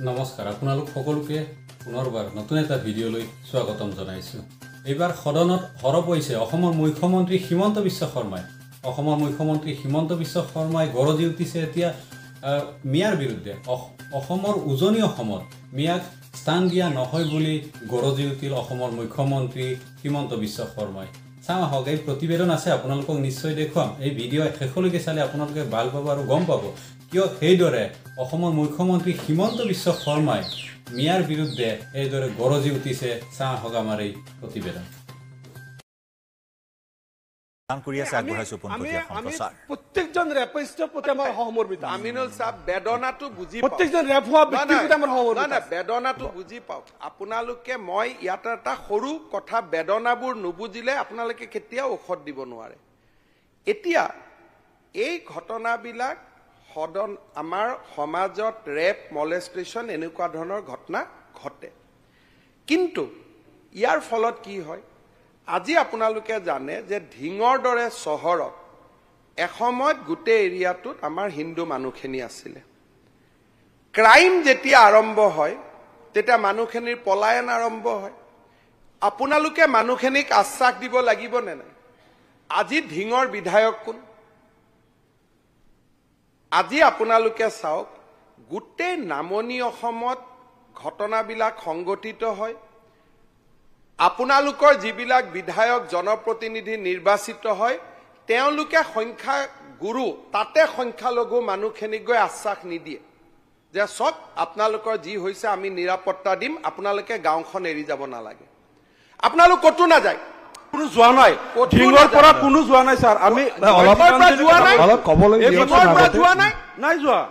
নমস্কাৰ আপোনালোক সকলোকে পুনৰবাৰ নতুন এটা ভিডিঅ'লৈ স্বাগতম জনাইছো। এইবাৰ সদনত হৰপ হৈছে অসমৰ মুখ্যমন্ত্ৰী হিমন্ত বিশ্ব শৰ্মাই। অসমৰ মুখ্যমন্ত্ৰী হিমন্ত বিশ্ব শৰ্মাই গৰজি উঠিছে এতিয়া মিয়াৰ বিৰুদ্ধে। অসমৰ উজনি অসমত মিয়াক স্থান দিয়া নহয় বুলি গৰজি উঠিল অসমৰ মুখ্যমন্ত্ৰী হিমন্ত বিশ্ব শৰ্মাই। চাওঁ আহক, এই প্ৰতিবেদন আছে, আপোনালোকক নিশ্চয় দেখুৱাম। এই ভিডিঅ' শেষলৈকে চালে আপোনালোকে ভাল পাব আৰু গম পাব কিয় সেইদৰে অসমৰ মুখ্যমন্ত্ৰী হিমন্ত বিশ্ব শৰ্মাই মিয়াৰ বিৰুদ্ধে এইদৰে গৰজি উঠিছে। চাওঁ আহক আমাৰ এই প্ৰতিবেদন। প্ৰত্যেকজন ৰেপিষ্টৰ প্ৰতি আমাৰ সহমৰ্মিত। আমিনুল চাহাব বেদনাটো বুজি প্ৰত্যেকজন ৰেপ হোৱা ব্যক্তিৰ প্ৰতি আমাৰ সহমৰ্মিত। বেদনাটো বুজি পাওক আপোনালোকে। মই ইয়াত এটা সৰু কথা, বেদনাবোৰ নুবুজিলে আপোনালোকে কেতিয়াও ঔষধ দিব নোৱাৰে। এতিয়া এই ঘটনাবিলাক আমাৰ সমাজত ৰেপ, মলেষ্টেশ্যন এনেকুৱা ধৰণৰ ঘটনা ঘটে, কিন্তু ইয়াৰ ফলত কি হয় আজি আপোনালোকে জানে যে ঢিঙৰ দৰে চহৰত এসময়ত গোটেই এৰিয়াটোত আমাৰ হিন্দু মানুহখিনি আছিলে। ক্ৰাইম যেতিয়া আৰম্ভ হয় তেতিয়া মানুহখিনিৰ পলায়ন আৰম্ভ হয়। আপোনালোকে মানুহখিনিক আশ্বাস দিব লাগিব নে নাই? আজি ঢিঙৰ বিধায়ক কোন? আজি আপোনালোকে চাওক, গোটেই নামনি অসমত ঘটনাবিলাক সংঘটিত হয়। আপোনালোকৰ যিবিলাক বিধায়ক জনপ্ৰতিনিধি নিৰ্বাচিত হয় তেওঁলোকে সংখ্যা গুৰু, তাতে সংখ্যালঘু মানুহখিনিক গৈ আশ্বাস নিদিয়ে যে চক আপোনালোকৰ যি হৈছে আমি নিৰাপত্তা দিম, আপোনালোকে গাঁওখন এৰি যাব নালাগে। আপোনালোক ক'তো নাযায়, কোনো যোৱা নাই, ঢিঙৰ পৰা কোনো যোৱা নাই ছাৰ। আমি অলপ ক'বলৈ যোৱা নাই, নাই যোৱা।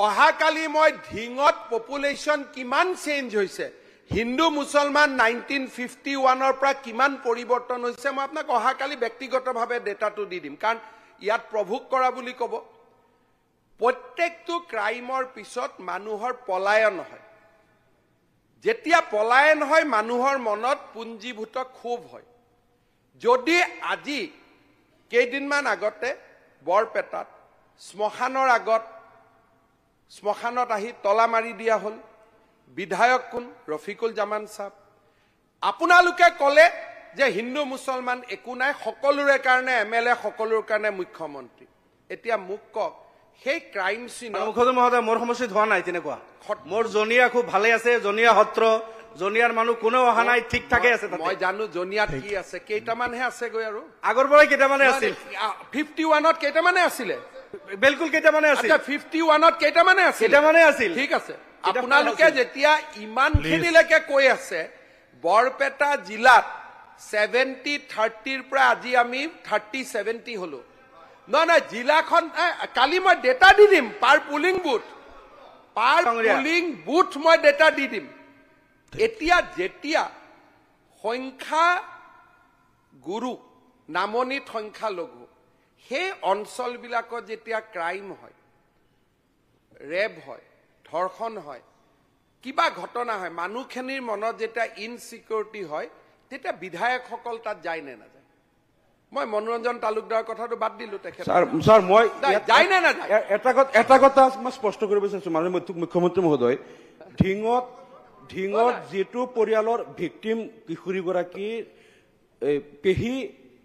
অহাকালি মই ঢিঙত পপুলেশ্যন কিমান চেঞ্জ হৈছে, হিন্দু মুছলমান 1951ৰ পৰা কিমান পৰিৱৰ্তন হৈছে, মই আপোনাক অহাকালি ব্যক্তিগতভাৱে ডেটাটো দি দিম, কাৰণ ইয়াত প্ৰভোগ কৰা বুলি ক'ব। প্ৰত্যেকটো ক্ৰাইমৰ পিছত মানুহৰ পলায়ন হয়। যেতিয়া পলায়ন হয় মানুহৰ মনত পুঞ্জীভূত ক্ষোভ হয়। যদি আজি কেইদিনমান আগতে বৰপেটাত শ্মশানত আহি তলা মাৰি দিয়া হ'ল, বিধায়ক কোন? ৰফিকুল জামান চাহাব। আপোনালোকে ক'লে যে হিন্দু মুছলমান একো নাই, সকলোৰে কাৰণে MLA, সকলোৰে কাৰণে মুখ্যমন্ত্ৰী। এতিয়া মোক কওক, সেই ক্ৰাইম চিনৰ মুখ্যমন্ত্ৰী মহোদয়, মোৰ সমষ্টিত হোৱা নাই তেনেকুৱা। মোৰ জনিয়া খুব ভালে আছে, জনিয়া সত্ৰ, জনিয়াৰ মানুহ কোনেও অহা নাই, ঠিক ঠাকে আছে। মই জানো জনিয়াত কি আছে, কেইটামানহে আছেগৈ, আৰু আগৰ পৰাই কেইটামানে আছিল। 51ত কেইটামানে আছিলে, বিলকুল কেইটামানে আছিল। 51ত কেইটামানে আছিল। ঠিক আছে, আপোনালোকে যেতিয়া ইমানখিনিলৈকে কৈ আছে, বৰপেটা জিলাত 70-30ৰ পৰা আজি আমি 30-70 হলো। নহয়, জিলাখন কালি মই ডেটা দি দিম, পাৰ পুলিং বুথ মই ডেটা দি দিম। এতিয়া যেতিয়া সংখ্যা গুৰু, নামনিত সংখ্যালঘু, সেই অঞ্চলবিলাকত যেতিয়া ক্ৰাইম হয়, ৰেপ হয়, ধৰ্ষণ হয়, কিবা ঘটনা হয়, মানুহখিনিৰ মনত যেতিয়া ইনচিকিউৰিটি হয়, তেতিয়া বিধায়কসকল তাত যায় নে নাযায়? মই মনোৰঞ্জন তালুকদাৰৰ কথাটো বাদ দিলো, তেখেত ছাৰ মই যায় নে নাযায়? এটা কথা মই স্পষ্ট কৰিব বিচাৰিছো, মাননীয় মুখ্যমন্ত্ৰী মহোদয়, ঢিঙত যিটো পৰিয়ালৰ ভিক্টিম কিশোৰীগৰাকী পেহী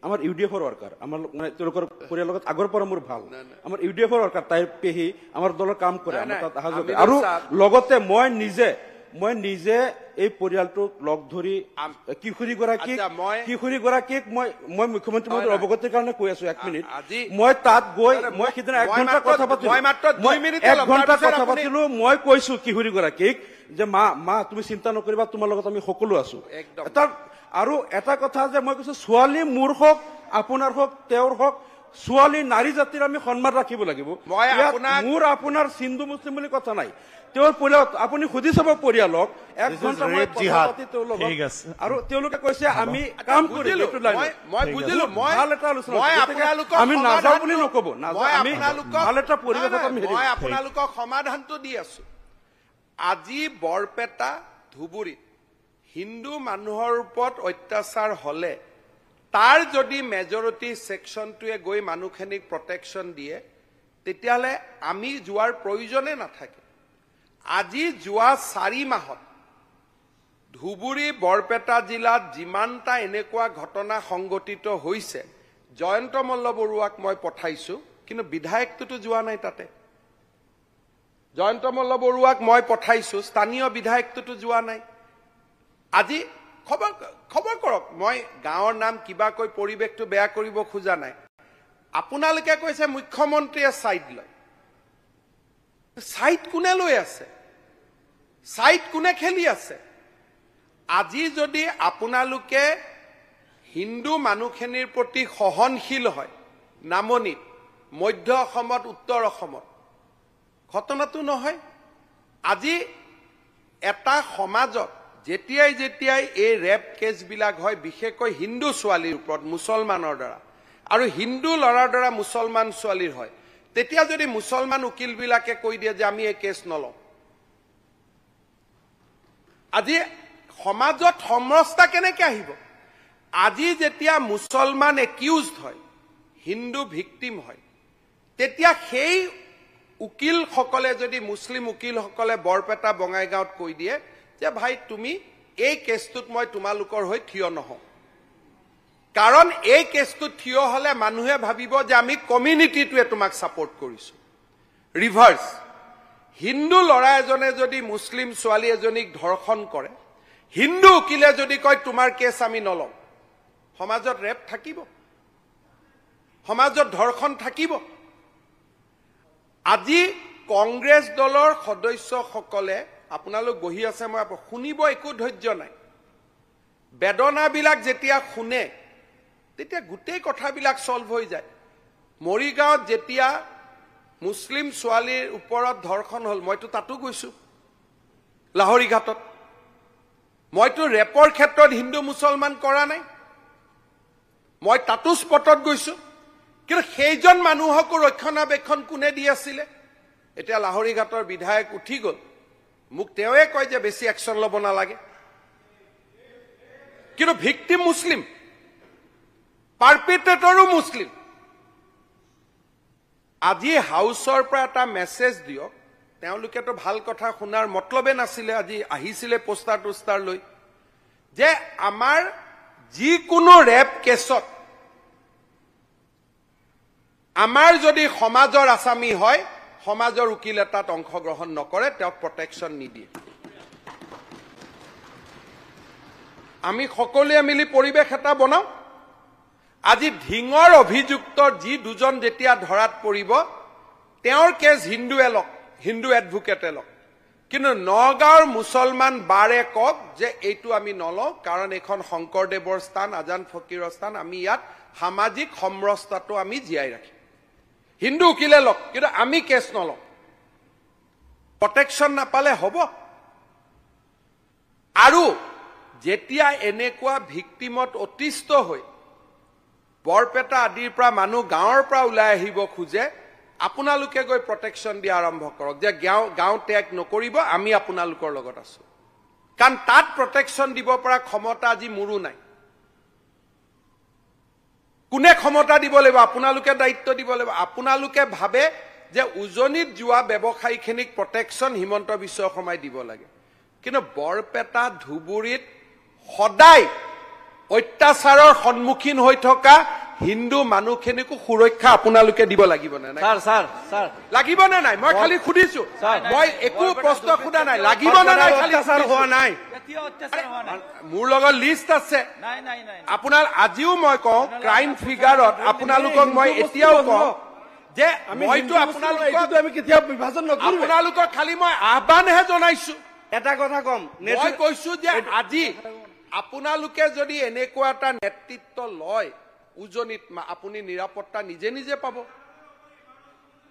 আমাৰ UDF-ৰ ৱৰ্কাৰ, আমাৰ মানে তেওঁলোকৰ পৰিয়ালৰ লগত আগৰ পৰা মোৰ ভাল, আমাৰ UDF-ৰ ৱৰ্কাৰ, তাইৰ পেহী আমাৰ দলৰ কাম কৰে, আমাৰ তাত অহা যোৱা কৰে। আৰু লগতে মই নিজে এই পৰিয়ালটোক লগ ধৰি কিশোৰীগৰাকীক মই মুখ্যমন্ত্ৰী মহোদয়ৰ অৱগতিৰ কাৰণে কৈ আছো, 1 মিনিট। মই তাত গৈ মই সিদিনা 1 ঘণ্টা কথা পাতিলো। মই কৈছো কিশোৰীগৰাকীক যে মা তুমি চিন্তা নকৰিবা, তোমাৰ লগত আমি সকলো আছো। আৰু এটা কথা যে মই কৈছো, ছোৱালী মোৰ হওক, আপোনাৰ হওক, তেওঁৰ হওক, ছোৱালী নাৰী জাতিৰ আমি সন্মান ৰাখিব লাগিব। মোৰ আপোনাৰ হিন্দু মুছলিম বুলি কথা নাই, তেওঁৰ পৰিয়ালত আপুনি সুধি চাব পৰিয়ালক, 1 ঘণ্টা মই কথা পাতি তেওঁলোকক, আৰু তেওঁলোকে কৈছে আমি কাম কৰিম। মই বুজিলো, ভাল এটা আলোচনা, আমি নাযাওঁ বুলি নকব, ভাল এটা পৰিৱেশত আমি মই আপোনালোকক সমাধানটো দি আছো। আজি বৰপেটা, ধুবুৰীত হিন্দু মানুহৰ ওপৰত অত্যাচাৰ হলে তাৰ যদি মেজৰিটি সেকশনটোৱে গৈ মানুহখিনিক প্ৰটেকশন দিয়ে, তেতিয়াহ'লে আমি যোৱাৰ প্ৰয়োজনে নাথাকে। আজি যোৱা 4 মাহত ধুবুৰী বৰপেটা জিলাত যিমানটা এনেকুৱা ঘটনা সংঘটিত হৈছে, জয়ন্ত মল্ল বৰুৱাক মই পঠাইছো, কিন্তু বিধায়কটোতো যোৱা নাই তাতে। জয়ন্ত মল্ল বৰুৱাক মই পঠাইছো, স্থানীয় বিধায়কটোতো যোৱা নাই। আজি খবৰ কৰক, মই গাঁৱৰ নাম কিবা কৈ পৰিৱেশটো বেয়া কৰিব খোজা নাই। আপোনালোকে কৈছে মুখ্যমন্ত্ৰীয়ে ছাইড লয়। ছাইড কোনে লৈ আছে? ছাইড কোনে খেলি আছে? আজি যদি আপোনালোকে হিন্দু মানুহখিনিৰ প্ৰতি সহনশীল হয়, নামনিত, মধ্য অসমত, উত্তৰ অসমত, ঘটনাটো নহয়। আজি এটা সমাজত যেতিয়াই এই ৰেপ কেছবিলাক হয়, বিশেষকৈ হিন্দু ছোৱালীৰ ওপৰত মুছলমানৰ দ্বাৰা, আৰু হিন্দু ল'ৰাৰ দ্বাৰা মুছলমান ছোৱালীৰ হয়, তেতিয়া যদি মুছলমান উকিলবিলাকে কৈ দিয়ে যে আমি এই কেছ নলওঁ, আজি সমাজত সমৰসতা কেনেকৈ আহিব? আজি যেতিয়া মুছলমান একিউজড হয়, হিন্দু ভিক্টিম হয়, তেতিয়া সেই উকিলসকলে যদি মুছলিম উকিলসকলে বৰপেটা বঙাইগাঁৱত কৈ দিয়ে যে ভাই তুমি এই কেছটোত মই তোমালোকৰ হৈ থিয় নহওঁ, কাৰণ এই কেছটোত থিয় হলে মানুহে ভাবিব যে আমি কমিউনিটিটোৱে তোমাক ছাপোৰ্ট কৰিছো। ৰিভাৰ্ছ, হিন্দু ল'ৰা এজনে যদি মুছলিম ছোৱালী এজনীক ধৰ্ষণ কৰে, হিন্দু উকিলে যদি কয় তোমাৰ কেছ আমি নলওঁ, সমাজত ৰেপ থাকিব, সমাজত ধৰ্ষণ থাকিব। আজি কংগ্ৰেছ দলৰ সদস্যসকলে, আপোনালোক বহি আছে, মই শুনিব একো ধৈৰ্য নাই। বেদনাবিলাক যেতিয়া শুনে তেতিয়া গোটেই কথাবিলাক সলভ হৈ যায়। মৰিগাঁৱত যেতিয়া মুছলিম ছোৱালীৰ ওপৰত ধৰ্ষণ হ'ল, মইতো তাতো গৈছো, লাহৰীঘাটত। মইতো ৰেপৰ ক্ষেত্ৰত হিন্দু মুছলমান কৰা নাই, মই তাতো স্পটত গৈছো, কিন্তু সেইজন মানুহকো ৰক্ষণাবেক্ষণ কোনে দি আছিলে? এতিয়া লাহৰীঘাটৰ বিধায়ক উঠি গ'ল, মোক তেওঁৱে কয় যে বেছি একশ্যন ল'ব নালাগে, কিন্তু ভিক্টিম মুছলিম, পাৰ্পিট্ৰেটৰো মুছলিম। আজি হাউচৰ পৰা এটা মেছেজ দিয়ক, তেওঁলোকেতো ভাল কথা শুনাৰ মতলবে নাছিলে, আজি আহিছিলে পোষ্টাৰ টোষ্টাৰ লৈ, যে আমাৰ যিকোনো ৰেপ কেছত আমাৰ যদি সমাজৰ আসামী হয়, সমাজৰ উকিল এটাত অংশগ্ৰহণ নকৰে, তেওঁক প্ৰটেকশ্যন নিদিয়ে। আমি সকলোৱে মিলি পৰিৱেশ এটা বনাওঁ। আজি ধিঙৰ অভিযুক্তৰ যি দুজন যেতিয়া ধৰাত পৰিব, তেওঁৰ কেছ হিন্দুৱে লওক, হিন্দু এডভোকেটে লওক, কিন্তু নগাঁৱৰ মুছলমান বাৰে কওক যে এইটো আমি নলওঁ, কাৰণ এইখন শংকৰদেৱৰ স্থান, আজান ফকীৰৰ স্থান, আমি ইয়াত সামাজিক সমৰসতাটো আমি জীয়াই ৰাখিম। হিন্দু উকিলে লওক, কিন্তু আমি কেছ নলওঁ। প্ৰটেকশ্যন নাপালে হ'ব। আৰু যেতিয়া এনেকুৱা ভিক্টিমত অতিষ্ঠ হৈ বৰপেটা আদিৰ পৰা মানুহ গাঁৱৰ পৰা ওলাই আহিব খোজে, আপোনালোকে গৈ প্ৰটেকশ্যন দিয়া আৰম্ভ কৰক, যে গাঁও ত্যাগ নকৰিব, আমি আপোনালোকৰ লগত আছো। কাৰণ তাত প্ৰটেকশ্যন দিব পৰা ক্ষমতা আজি মোৰো নাই। কোনে ক্ষমতা দিব লাগিব? আপোনালোকে দায়িত্ব দিব লাগিব। আপোনালোকে ভাবে যে উজনিত যোৱা ব্যৱসায়ীখিনিক প্ৰটেকশ্যন হিমন্ত বিশ্ব শৰ্মাই দিব লাগে, কিন্তু বৰপেটা ধুবুৰীত সদায় অত্যাচাৰৰ সন্মুখীন হৈ থকা হিন্দু মানুহখিনিকো সুৰক্ষা আপোনালোকে দিব লাগিব নে নাই? স্যাৰ লাগিব নে নাই? মই খালি সুধিছো, মই একো প্ৰশ্ন সোধা নাই। লাগিব নে নাই? খালি হোৱা নাই। মোৰ লগত লিষ্ট আছে আপোনাৰ। আজিও মই কওঁ, ক্ৰাইম ফিগাৰত আপোনালোকক মই এতিয়াও কওঁ যে মইতো আপোনালোকক খালি মই আহ্বানহে জনাইছো। এটা কথা কম, মই কৈছো যে আজি আপোনালোকে যদি এনেকুৱা এটা নেতৃত্ব লয় উজনিত, আপুনি নিৰাপত্তা নিজে নিজে পাব।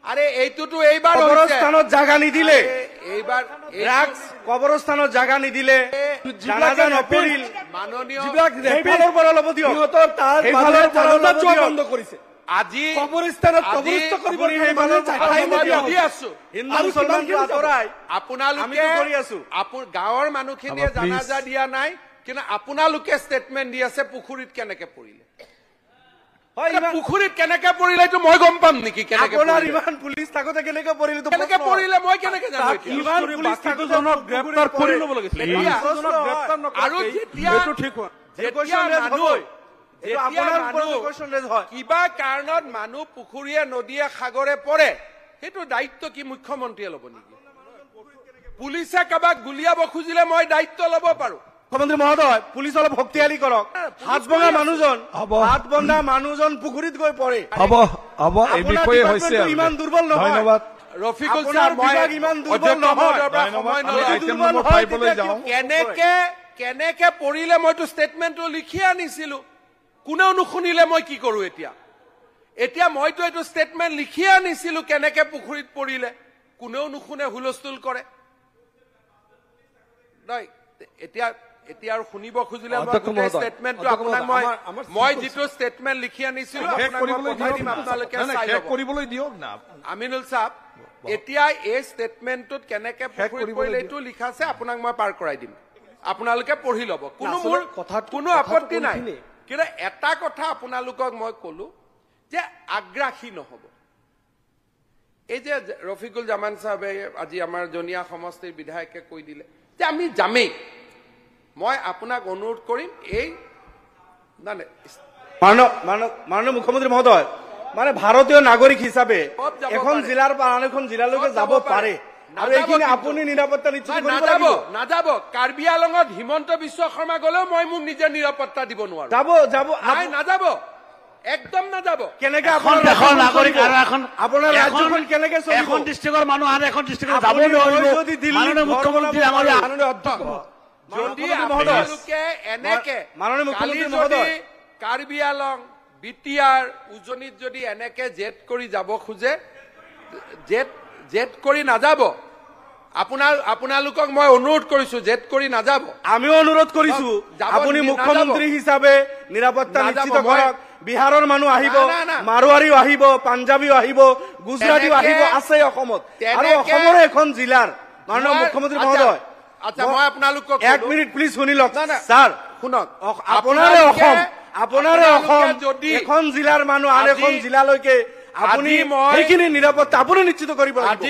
আৰে এইটোতো এইবাৰ কবৰস্থানত জাগা নিদিলে, এইবাৰ ড্ৰাগছ কবৰস্থানত জাগা নিদিলে, জানাজা নপৰিল, মাননীয় সেইফালৰ পৰা ল'ব দিয়ক, সিহঁতৰ তাৰ সেইফালৰ পৰা ল'ব বন্ধ কৰিছে। আজি কবৰস্থানত কবৰস্থ কৰিব সেই মানুহ দি আছো। হিন্দু মুছলমানক আঁতৰাই আপোনালোকে কৰি আছো। গাঁৱৰ মানুহখিনিয়ে জানাজা দিয়া নাই, কিন্তু আপোনালোকে ষ্টেটমেণ্ট দি আছে পুখুৰীত কেনেকে পৰিলে। পুখুৰীত কেনেকে পৰিলে এইটো মই গম পাম নেকি? কেনেকে আপোনাৰ পৰিলে? ইমান পুলিচ থাকোতে কেনেকে পৰিলে তো কেনেকে পৰিলে মই কেনেকে জানো এতিয়া? ইমান পুলিচ থাকোতে জনক গ্ৰেপ্তাৰ কৰি ল'ব লাগিছিল। এতিয়া জনক গ্ৰেপ্তাৰ আৰু নকৰাকৈ যেতিয়া এইটো ঠিক হোৱা যেতিয়া মানুহ আপোনাৰ কোৱেশ্চন ৰেজ হয় কিবা কাৰণত মানুহ পুখুৰীয়ে নদীয়ে সাগৰে পৰে, সেইটো দায়িত্ব কি মুখ্যমন্ত্ৰীয়ে ল'ব নেকি? পুলিচে কাৰোবাক গুলিয়াব খুজিলে মই দায়িত্ব ল'ব পাৰো। মুখ্যমন্ত্ৰী মহোদয়, পুলিচ অলপ শক্তিশালী কৰক। হাত ভঙা মানুহজন, হাত বন্ধা মানুহজন পুখুৰীত গৈ পৰে। হ'ব হ'ব, এই বিষয়ে হৈছে আৰু। ইমান দুৰ্বল নহয়। ধন্যবাদ। ৰফিকুল আপোনাৰ ছাৰ, মই বিভাগ ইমান দুৰ্বল অধ্যক্ষ নহয়। মহোদয়ৰ পৰা ধন্যবাদ। সময় আমি নলওঁ। আইটেম নম্বৰ 5 লৈ যাওঁ। কেনেকে পৰিলে মইতো ষ্টেটমেণ্টটো লিখি আনিছিলো, কোনেও নুশুনিলে মই কি কৰো এতিয়া? এতিয়া মইতো এইটো ষ্টেটমেণ্ট লিখি আনিছিলো, কেনেকে পুখুৰীত পৰিলে, কোনেও নুশুনে, হুলস্থুল কৰে। নাই এতিয়া আৰু শুনিব খুজিলে ষ্টেটমেণ্টটো আপোনাক মই যিটো ষ্টেটমেণ্ট লিখি আনিছিলো আপোনালোকে কৰিবলৈ দিয়ক না। আমিনুল ছাৰ, এতিয়া এই ষ্টেটমেণ্টটোত কেনেকে পুখুৰীত পৰিলে এইটো লিখা আছে, আপোনাক মই পাৰ কৰাই দিম, আপোনালোকে পঢ়ি ল'ব। মোৰ কোনো আপত্তি নাই, কিন্তু এটা কথা আপোনালোকক মই কলো যে আগ্ৰাসী নহব। এই যে ৰফিকুল জামান চাহাবে আজি আমাৰ জনীয়া সমষ্টিৰ বিধায়কে কৈ দিলে যে আমি যামেই, মই আপোনাক অনুৰোধ কৰিম এই মাননীয় মুখ্যমন্ত্ৰী মহোদয়, মানে ভাৰতীয় নাগৰিক হিচাপে এখন জিলাৰ পৰা আন এখন জিলালৈকে যাব পাৰে, আৰু এইখিনি আপুনি নিৰাপত্তা নিশ্চিত কৰিব লাগিব। নাযাব। কাৰ্বি আলঙত হিমন্ত বিশ্ব শৰ্মা গলেও মই মোক নিজে নিৰাপত্তা দিব নোৱাৰো। যাব নাই, নাযাব, একদম নাযাব। কেনেকে এখন দেশৰ নাগৰিক আৰু আপোনাৰ ৰাজ্যখন কেনেকে চলিব? এখন ডিষ্ট্ৰিক্টৰ মানুহ আন এখন ডিষ্ট্ৰিক্টত যাব নোৱাৰিব। মাননীয় মুখ্যমন্ত্ৰী আমাৰ মাননীয় অধ্যক্ষ যদি আপোনালোকে এনেকে মাননীয় মুখ্যমন্ত্ৰী যদি মহোদয়, কাৰ্বি আলং, বিটিআৰ, উজনিত যদি এনেকে জেদ কৰি যাব খোজে, জেদ কৰি নাযাব। আপোনালোকক মই অনুৰোধ কৰিছো, জেদ কৰি নাযাব। আমিও অনুৰোধ কৰিছো, আপুনি মুখ্যমন্ত্ৰী হিচাপে নিৰাপত্তা নিশ্চিত কৰক। বিহাৰৰ মানুহ আহিব, মাৰোৱাৰীও আহিব, পাঞ্জাবীও আহিব, গুজৰাটীও আহিব, আছে অসমত, আৰু অসমৰে এখন জিলাৰ মাননীয় মুখ্যমন্ত্ৰী মহোদয়। আচ্ছা, মই আপোনালোকক 1 মিনিট প্লিজ শুনি লওক ছাৰ, শুনক। আপোনাৰে অসম যদি এখন জিলাৰ মানুহ আন এখন জিলালৈকে আপুনি সেইখিনি নিৰাপত্তা আপুনি নিশ্চিত কৰিব লাগিব।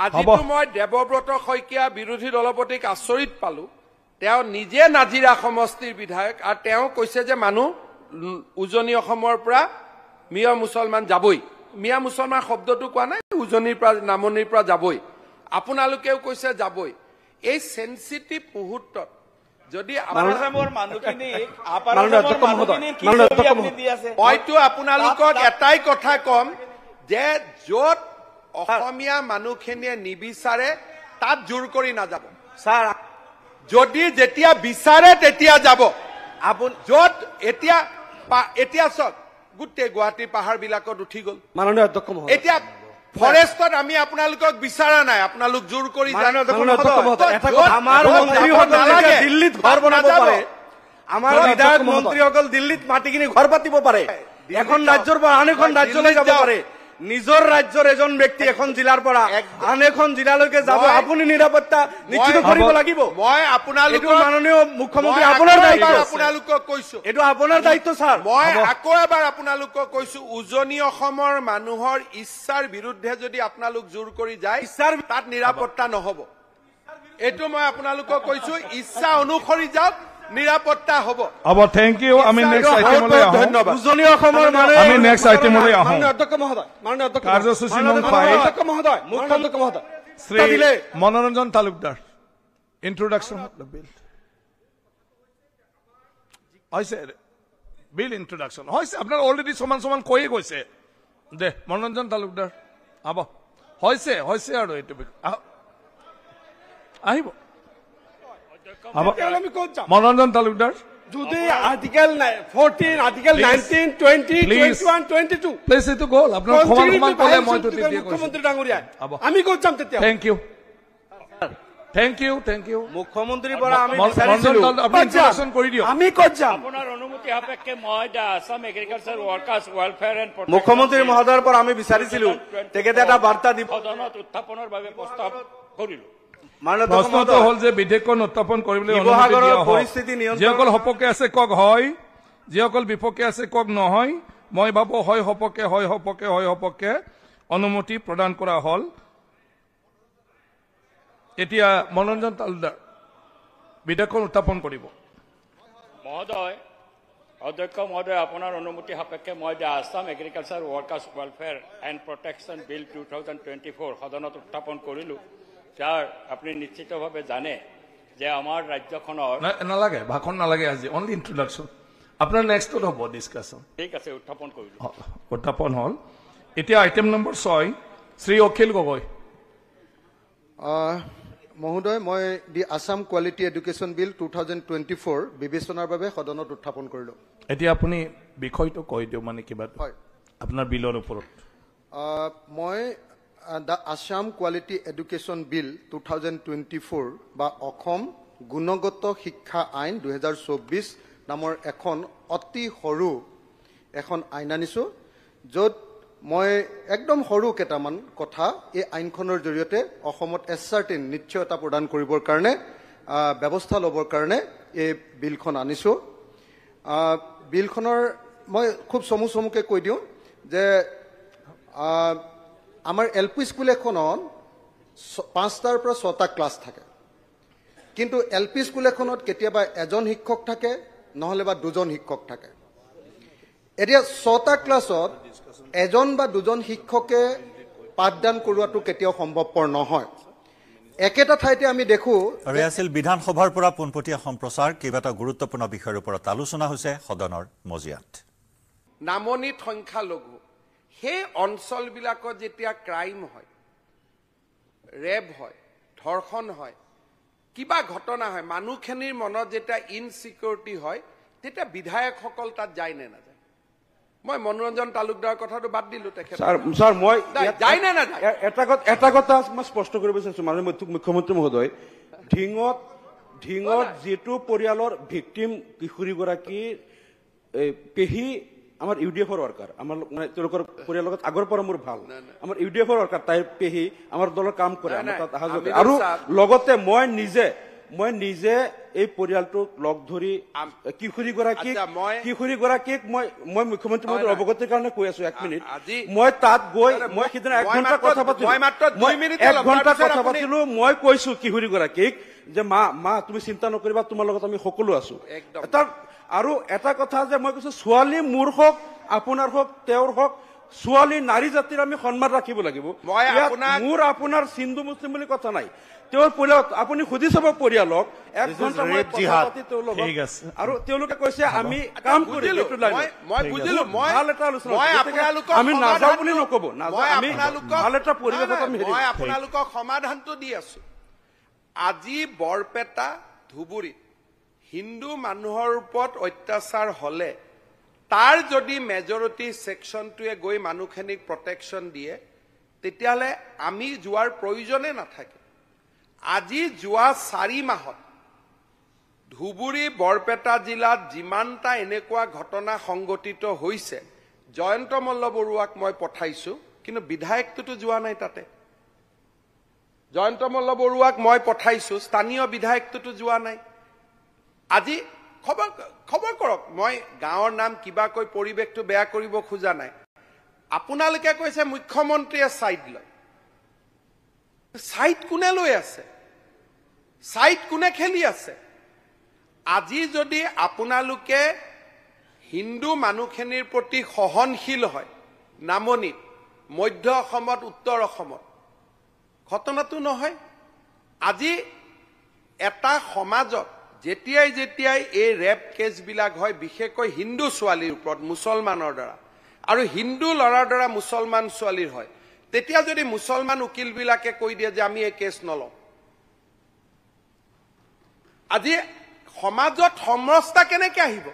আজিতো মই দেৱব্ৰত শইকীয়া বিৰোধী দলপতিক আচৰিত পালো। তেওঁ নিজে নাজিৰা সমষ্টিৰ বিধায়ক, আৰু তেওঁ কৈছে যে মানুহ উজনি অসমৰ পৰা মিয়া মুছলমান যাবই। মিয়া মুছলমান শব্দটো কোৱা নাই, উজনিৰ পৰা নামনিৰ পৰা যাবই। আপোনালোকেও কৈছে যাবই। এই সেনচিটিভ মুহূৰ্তত যদি মইতো আপোনালোকক এটাই কথা কম যে য'ত অসমীয়া মানুহখিনিয়ে নিবিচাৰে তাত জোৰ কৰি নাযাব ছাৰ। যদি যেতিয়া বিচাৰে তেতিয়া যাব। য'ত এতিয়া চক গোটেই গুৱাহাটীৰ পাহাৰ বিলাকত উঠি গল। মাননীয় অধ্যক্ষ মহোদয়, এতিয়া ফৰেষ্টত আমি আপোনালোকক বিচৰা নাই, আপোনালোক জোৰ কৰি আমাৰ মন্ত্ৰীসকলে দিল্লীত ঘৰ বনাব পাৰে, আমাৰ বিধায়ক মন্ত্ৰীসকল দিল্লীত মাটি কিনি ঘৰ পাতিব পাৰে, এখন ৰাজ্যৰ পৰা আন এখন ৰাজ্যলৈ যাব পাৰে। নিজৰ ৰাজ্যৰ এজন ব্যক্তি এখন জিলাৰ পৰা আন এখন জিলালৈকে যাব, আপুনি নিৰাপত্তা নিশ্চিত কৰিব লাগিব। মই আপোনালোকক মাননীয় মুখ্যমন্ত্ৰী আপোনাৰ দায়িত্ব, আপোনালোকক কৈছো, এইটো আপোনাৰ দায়িত্ব ছাৰ। মই আকৌ এবাৰ আপোনালোকক কৈছো, উজনি অসমৰ মানুহৰ ইচ্ছাৰ বিৰুদ্ধে যদি আপোনালোক জোৰ কৰি যায় তাত নিৰাপত্তা নহব। এইটো মই আপোনালোকক কৈছো, ইচ্ছা অনুসৰি যাওক, নিৰাপত্তা হ'ব। Thank you. আমি নেক্সট আইটেমলৈ আহোঁ। ধন্যবাদ। উজনি অসমৰ মানুহে আমি নেক্সট আইটেমলৈ আহোঁ। অধ্যক্ষ মহোদয়, মাননীয় অধ্যক্ষ কাৰ্যসূচী নং 5 মহোদয়, মুখ্যমন্ত্ৰী মহোদয়, শ্ৰী মনোৰঞ্জন তালুকদাৰ, ইন্ট্ৰোডাকশ্যন অফ দ্য বিল হৈছে। বিল ইন্ট্ৰোডাকশ্যন হৈছে, আপোনাৰ অলৰেডি সমান কৈয়ে গৈছে। দে মনোৰঞ্জন তালুকদাৰ হ'ব, হৈছে আৰু এইটো আহিব। মনোৰঞ্জন তালুকদাৰ, যদি আৰ্টিকেল 14, আৰ্টিকেল 19, 20, 21, 22 প্লিজ এইটো গ'ল। আপোনাৰ সমান ক'লে মইতো তেতিয়া কৈছোঁ। মুখ্যমন্ত্ৰী ডাঙৰীয়া, আমি ক'ত যাম তেতিয়া? Thank you. মুখ্যমন্ত্ৰীৰ পৰা আমি বিচাৰিছিলো, আপুনি ইন্ট্ৰোডাকশ্যন কৰি দিয়ক। আমি ক'ত যাম? আপোনাৰ অনুমতি সাপেক্ষে মই Assam agriculture workers' welfare and মুখ্যমন্ত্ৰী মহোদয়ৰ পৰা আমি বিচাৰিছিলো তেখেতে এটা বাৰ্তা দিব। সদনত উত্থাপনৰ বাবে প্ৰস্তাৱ কৰিলো। প্ৰশ্নটো হ'ল যে বিধেয়কখন উত্থাপন কৰিবলৈ অনুমতি দিয়া হওক। যিসকল সপক্ষে আছে কওক হয়, যিসকল বিপক্ষে আছে কওক নহয় মই ভাবো হয় সপক্ষে অনুমতি প্ৰদান কৰা হল এতিয়া মনোৰঞ্জন তালুকদাৰ বিধেয়কখন উত্থাপন কৰিব মহোদয় অধ্যক্ষ মহোদয় আপোনাৰ অনুমতি সাপেক্ষে মই the Assam agriculture workers welfare and protection bill 2024 সদনত উত্থাপন কৰিলোঁ যাৰ আপুনি নিশ্চিতভাৱে জানে যে আমাৰ ৰাজ্যখনৰ নালাগে ভাষণ নালাগে আজি অনলি ইন্ট্ৰোডাকশ্যন আপোনাৰ নেক্সটত হ'ব ডিছকাশ্যন ঠিক আছে উত্থাপন কৰিলোঁ উত্থাপন হ'ল এতিয়া আইটেম নম্বৰ 6 শ্ৰী অখিল গগৈ মহোদয় মই দি আছাম কোৱালিটি এডুকেশ্যন বিল 2024 বিবেচনাৰ বাবে সদনত উত্থাপন কৰিলোঁ এতিয়া আপুনি বিষয়টো কৈ দিওঁ মানে কিবা হয় আপোনাৰ বিলৰ ওপৰত মই দ্য আছাম কোৱালিটি এডুকেশ্যন বিল 2024 বা অসম গুণগত শিক্ষা আইন 2024 নামৰ এখন অতি সৰু এখন আইন আনিছোঁ য'ত মই একদম সৰু কেইটামান কথা এই আইনখনৰ জৰিয়তে অসমত এছাৰ্টেইন নিশ্চয়তা প্ৰদান কৰিবৰ কাৰণে ব্যৱস্থা ল'বৰ কাৰণে এই বিলখন আনিছোঁ বিলখনৰ মই খুব চমুকৈ কৈ দিওঁ যে আমাৰ LP স্কুল এখনত 5টাৰ পৰা 6টা ক্লাছ থাকে কিন্তু LP স্কুল এখনত কেতিয়াবা এজন শিক্ষক থাকে নহলে বা দুজন শিক্ষক থাকে এতিয়া 6টা ক্লাছত এজন বা দুজন শিক্ষকে পাঠদান কৰোৱাটো কেতিয়াও সম্ভৱপৰ নহয় একেটা ঠাইতে আমি দেখো আৰু আছিল বিধানসভাৰ পৰা পোনপটীয়া সম্প্ৰচাৰ কেইবাটা গুৰুত্বপূৰ্ণ বিষয়ৰ ওপৰত আলোচনা হৈছে সদনৰ মজিয়াত নামনিত সংখ্যালঘু সেই অঞ্চলবিলাকত যেতিয়া ক্ৰাইম হয় ৰেপ হয় ধৰ্ষণ হয় কিবা ঘটনা হয় মানুহখিনিৰ মনত যেতিয়া ইনচিকিউৰিটি হয় তেতিয়া বিধায়কসকল তাত যায় নে নাযায় মই মনোৰঞ্জন তালুকদাৰৰ কথাটো বাদ দিলোঁ তেখেত ছাৰ মই যায় নে নাযায় এটা কথা মই স্পষ্ট কৰিব বিচাৰিছোঁ মাননীয় মুখ্যমন্ত্ৰী মহোদয় ঢিঙত যিটো পৰিয়ালৰ ভিক্টিম কিশোৰীগৰাকী পেহী আমাৰ UDF-ৰ ৱৰ্কাৰ আমাৰ মানে তেওঁলোকৰ পৰিয়ালৰ লগত আগৰ পৰা মোৰ ভাল আমাৰ UDF-ৰ ৱৰ্কাৰ তাইৰ পেহী আমাৰ দলৰ কাম কৰে আমাৰ তাত অহা যোৱা আৰু লগতে মই নিজে এই পৰিয়ালটোক লগ ধৰি কিশোৰীগৰাকীক মই মুখ্যমন্ত্ৰী মহোদয় অৱগতিৰ কাৰণে কৈ আছো 1 মিনিট মই তাত গৈ মই সিদিনা 1 ঘণ্টা কথা পাতিলো মই কৈছো কিশোৰীগৰাকীক যে মা তুমি চিন্তা নকৰিবা তোমাৰ লগত আমি সকলো আছো আৰু এটা কথা যে মই কৈছো ছোৱালী মোৰ হওক আপোনাৰ হওক তেওঁৰ হওক ছোৱালী নাৰী জাতিৰ আমি সন্মান ৰাখিব লাগিব মোৰ আপোনাৰ হিন্দু মুছলিম বুলি কথা নাই তেওঁৰ পৰিয়ালত আপুনি সুধি চাব পৰিয়ালক 1 ঘণ্টা মই কথা পাতি তেওঁলোকক আৰু তেওঁলোকে কৈছে আমি কাম কৰিম মই বুজিলো ভাল এটা আলোচনা আমি নাযাওঁ বুলি নকব আমি ভাল এটা পৰিৱেশত আমি মই আপোনালোকক সমাধানটো দি আছো আজি বৰপেটা ধুবুৰীত হিন্দু মানুহৰ ওপৰত অত্যাচাৰ হলে তাৰ যদি মেজৰিটি সেকশনটোৱে গৈ মানুহখিনিক প্ৰটেকশ্যন দিয়ে তেতিয়াহলে আমি যোৱাৰ প্ৰয়োজনে নাথাকে আজি যোৱা 4 মাহত ধুবুৰী বৰপেটা জিলাত যিমানটা এনেকুৱা ঘটনা সংঘটিত হৈছে জয়ন্ত মল্ল বৰুৱাক মই পঠাইছো কিন্তু বিধায়কটো যোৱা নাই তাতে জয়ন্ত মল্ল বৰুৱাক মই পঠাইছো স্থানীয় বিধায়কটো যোৱা নাই আজি খবৰ কৰক মই গাঁৱৰ নাম কিবা কৈ পৰিৱেশটো বেয়া কৰিব খোজা নাই আপোনালোকে কৈছে মুখ্যমন্ত্ৰীয়ে সাইড লয় সাইড কোনে লৈ আছে সাইড কোনে খেলি আছে আজি যদি আপোনালোকে হিন্দু মানুহখিনিৰ প্ৰতি সহনশীল হয় নামনিত মধ্য অসমত উত্তৰ অসমত ঘটনাটো নহয় আজি এটা সমাজত যেতিয়াই এই ৰেপ কেছবিলাক হয় বিশেষকৈ হিন্দু ছোৱালীৰ ওপৰত মুছলমানৰ দ্বাৰা আৰু হিন্দু ল'ৰাৰ দ্বাৰা মুছলমান ছোৱালীৰ হয় তেতিয়া যদি মুছলমান উকিলবিলাকে কৈ দিয়ে যে আমি এই কেছ নলওঁ আজি সমাজত সমৰস্তা কেনেকৈ আহিব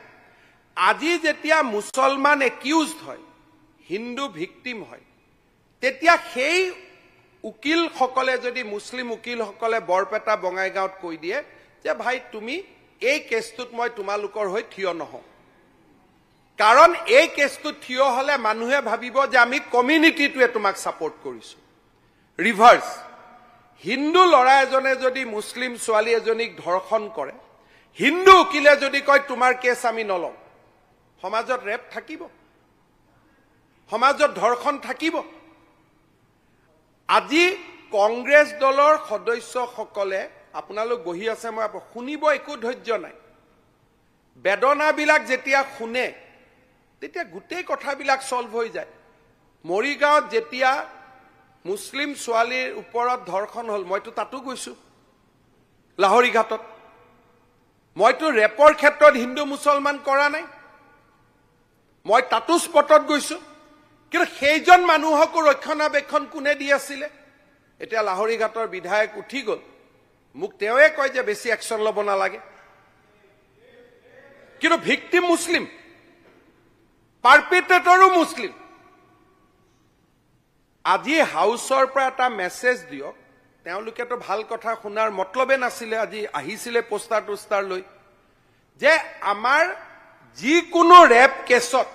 আজি যেতিয়া মুছলমান একিউজড হয় হিন্দু ভিক্টিম হয় তেতিয়া সেই উকিলসকলে যদি মুছলিম উকিলসকলে বৰপেটা বঙাইগাঁৱত কৈ দিয়ে যে ভাই তুমি এই কেছটোত মই তোমালোকৰ হৈ থিয় নহওঁ কাৰণ এই কেছটোত থিয় হলে মানুহে ভাবিব যে আমি কমিউনিটিটোৱে তোমাক সাপোৰ্ট কৰিছো ৰিভাৰ্স হিন্দু ল'ৰা এজনে যদি মুছলিম ছোৱালী এজনীক ধৰ্ষণ কৰে হিন্দু উকিলে যদি কয় তোমাৰ কেছ আমি নলওঁ সমাজত ৰেপ থাকিব, সমাজত ধৰ্ষণ থাকিব। আজি কংগ্ৰেছ দলৰ সদস্যসকলে আপোনালোক বহি আছে, মই শুনিব একো ধৈৰ্য নাই। বেদনাবিলাক যেতিয়া শুনে তেতিয়া গোটেই কথাবিলাক সলভ হৈ যায়। মৰিগাঁৱত যেতিয়া মুছলিম ছোৱালীৰ ওপৰত ধৰ্ষণ হ'ল, মইতো তাতো গৈছো, লাহৰীঘাটত। মইতো ৰেপৰ ক্ষেত্ৰত হিন্দু মুছলমান কৰা নাই, মই তাতো স্পটত গৈছো। কিন্তু সেইজন মানুহকো ৰক্ষণাবেক্ষণ কোনে দি আছিলে? এতিয়া লাহৰীঘাটৰ বিধায়ক উঠি গ'ল, মোক তেওঁৱে কয় যে বেছি একশ্যন ল'ব নালাগে। কিন্তু ভিক্টিম মুছলিম, পাৰ্পিট্ৰেটৰো মুছলিম। আজি হাউচৰ পৰা এটা মেছেজ দিয়ক, তেওঁলোকেতো ভাল কথা শুনাৰ মতলবে নাছিলে, আজি আহিছিলে পোষ্টাৰ টোষ্টাৰ লৈ, যে আমাৰ যিকোনো ৰেপ কেছত